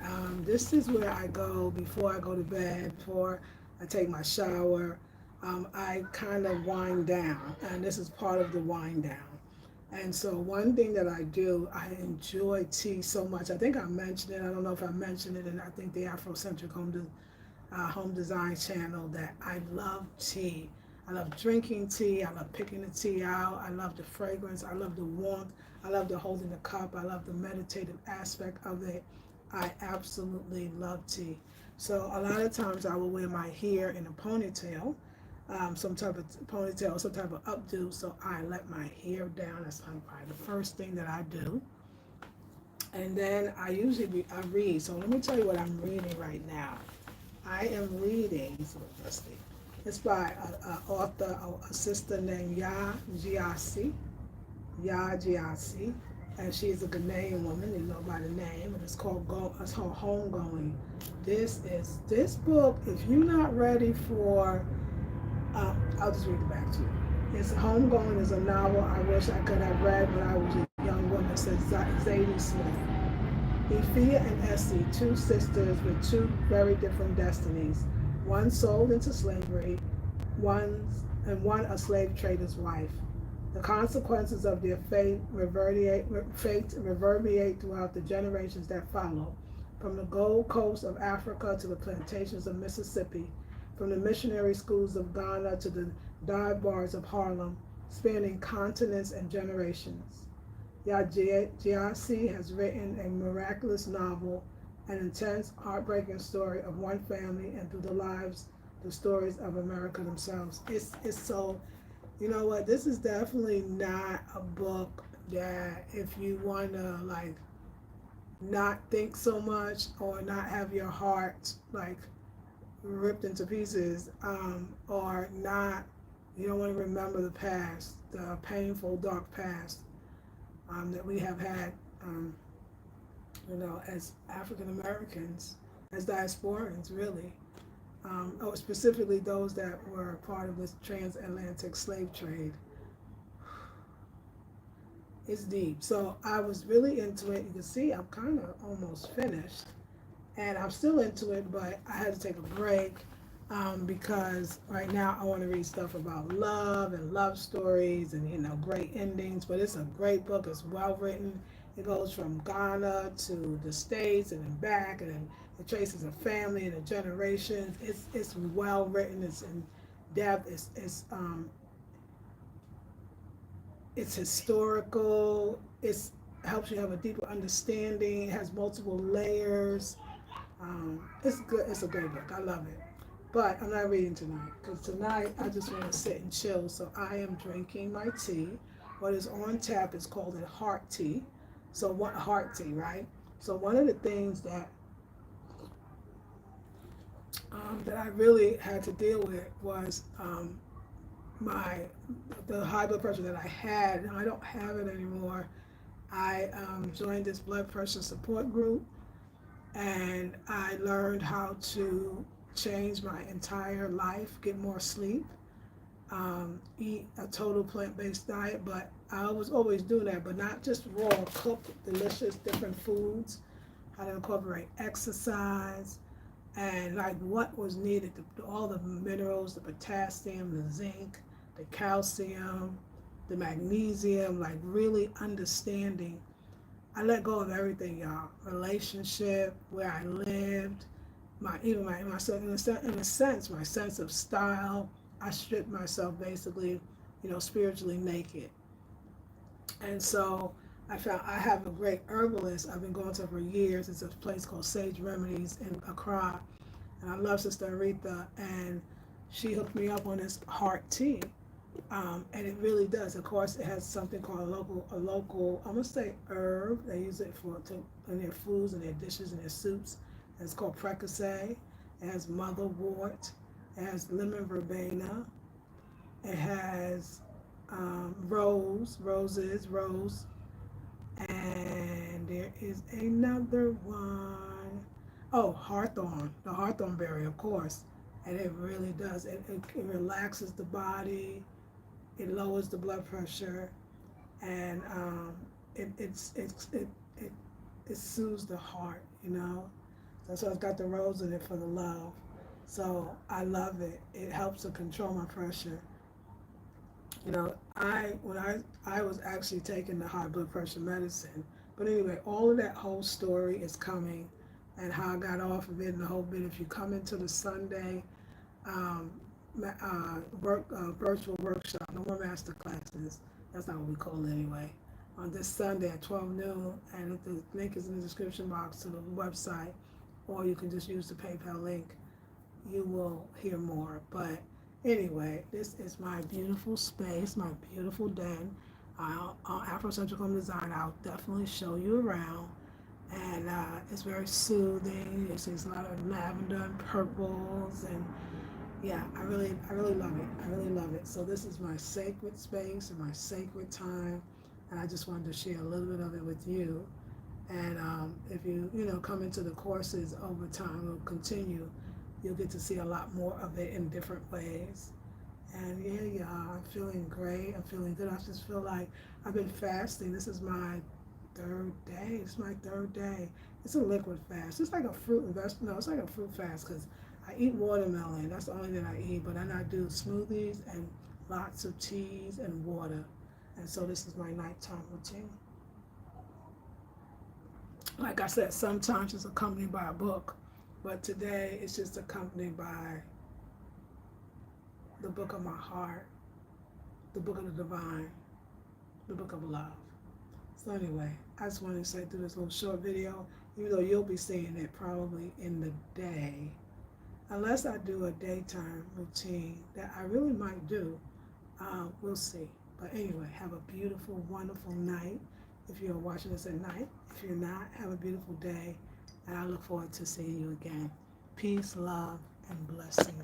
And this is where I go before I go to bed, before I take my shower. I kind of wind down, and this is part of the wind down. And so one thing that I do, I enjoy tea so much. I think I mentioned it. I don't know if I mentioned it, and I think the Afrocentric Home Design channel, that I love tea. I love drinking tea. I love picking the tea out. I love the fragrance. I love the warmth. I love the holding the cup. I love the meditative aspect of it. I absolutely love tea. So a lot of times I will wear my hair in a ponytail, some type of ponytail, some type of updo. So I let my hair down. That's probably the first thing that I do. And then I read. So let me tell you what I'm reading right now. I am reading, so let's see. It's by an author, a sister named Ya Giassi, and she's a Ghanaian woman, you know by the name, and it's called Homegoing. This book. If you're not ready for, I'll just read it back to you. It's Homegoing is a novel I wish I could have read when I was a young woman, says Zadie Smith. Ifia and Essie, two sisters with two very different destinies. One sold into slavery, one a slave trader's wife. The consequences of their fate reverberate throughout the generations that follow, from the Gold Coast of Africa to the plantations of Mississippi, from the missionary schools of Ghana to the dive bars of Harlem, spanning continents and generations. Giassi has written a miraculous novel, an intense, heartbreaking story of one family and through the stories of America themselves. It's so, you know what, this is definitely not a book that if you want to like not think so much or not have your heart like ripped into pieces, or not, you don't want to remember the past, the painful, dark past that we have had, as African Americans, as diasporans, really, or specifically those that were part of this transatlantic slave trade. It's deep. So I was really into it. You can see I'm kind of almost finished, and I'm still into it, but I had to take a break, because right now I want to read stuff about love and love stories and great endings. But it's a great book. It's well written. It goes from Ghana to the States and then back, and then it traces a family and a generation. It's well written. It's in depth. It's historical. It's helps you have a deeper understanding. It has multiple layers. It's good. It's a great book. I love it. But I'm not reading tonight because tonight I just want to sit and chill. So I am drinking my tea. What is on tap is called a heart tea. So what heart tea, right? So one of the things that I really had to deal with was my the high blood pressure that I had. Now I don't have it anymore. I joined this blood pressure support group, and I learned how to change my entire life, get more sleep, eat a total plant-based diet. But I was always doing that, but not just raw, cooked, delicious, different foods. How to incorporate exercise and like what was needed, all the minerals, the potassium, the zinc, the calcium, the magnesium, like really understanding. I let go of everything, y'all. Relationship, where I lived, myself in a sense, my sense of style. I stripped myself basically, spiritually naked. And so I found I have a great herbalist I've been going to for years. It's a place called Sage Remedies in Accra. And I love Sister Aretha, and she hooked me up on this heart tea. And it really does. Of course, it has something called I'm gonna say herb. They use it in their foods and their dishes and their soups. And it's called precocet. It has motherwort. It has lemon verbena. It has rose, and there is another one. Oh, hawthorn, the hawthorn berry, of course. And it really does. It relaxes the body. It lowers the blood pressure, and it it soothes the heart, you know. That's why it's got the rose in it for the love. So I love it. It helps to control my pressure. You know, I was actually taking the high blood pressure medicine. But anyway, all of that whole story is coming, and how I got off of it and the whole bit. If you come into the Sunday um, virtual workshop, no more master classes. That's not what we call it anyway. On this Sunday at 12 noon, and the link is in the description box to the website, or you can just use the PayPal link. You will hear more. But anyway, this is my beautiful space, my beautiful den. Afrocentric Home Design. I'll definitely show you around, and it's very soothing. There's a lot of lavender and purples, and yeah, I really love it. I really love it. So this is my sacred space and my sacred time, and I just wanted to share a little bit of it with you. And if you know, come into the courses over time, will continue. You'll get to see a lot more of it in different ways. And yeah, I'm feeling great. I'm feeling good. I just feel like I've been fasting. This is my third day. It's my third day. It's a liquid fast. It's like a fruit and vegetable. No, it's like a fruit fast because I eat watermelon. That's the only thing I eat. But then I do smoothies and lots of teas and water. And so this is my nighttime routine. Like I said, sometimes it's accompanied by a book, but today it's just accompanied by the book of my heart, the book of the divine, the book of love. So anyway, I just wanted to say through this little short video, even though you'll be seeing it probably in the day, unless I do a daytime routine that I really might do, we'll see. But anyway, have a beautiful, wonderful night if you're watching this at night. If you're not, have a beautiful day, and I look forward to seeing you again. Peace, love, and blessings.